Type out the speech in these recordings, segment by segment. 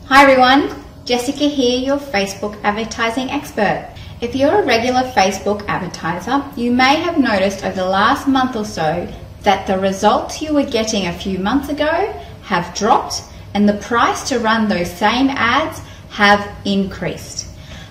Hi everyone, Jessica here, your Facebook advertising expert. If you're a regular Facebook advertiser, you may have noticed over the last month or so that the results you were getting a few months ago have dropped and the price to run those same ads have increased.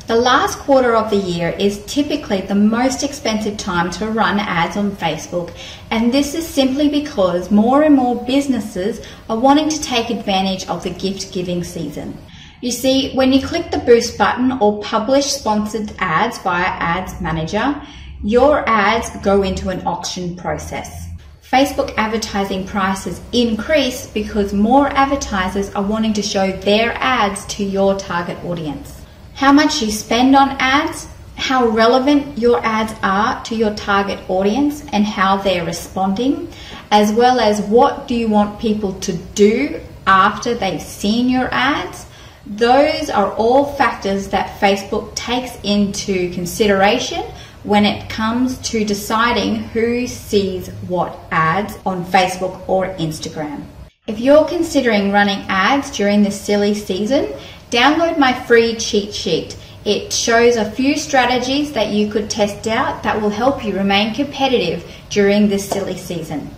The last quarter of the year is typically the most expensive time to run ads on Facebook, and this is simply because more and more businesses are wanting to take advantage of the gift giving season. You see, when you click the boost button or publish sponsored ads via Ads Manager, your ads go into an auction process. Facebook advertising prices increase because more advertisers are wanting to show their ads to your target audience. How much you spend on ads, how relevant your ads are to your target audience and how they're responding, as well as what do you want people to do after they've seen your ads. Those are all factors that Facebook takes into consideration when it comes to deciding who sees what ads on Facebook or Instagram. If you're considering running ads during this silly season, download my free cheat sheet. It shows a few strategies that you could test out that will help you remain competitive during this silly season.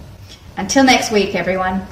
Until next week, everyone.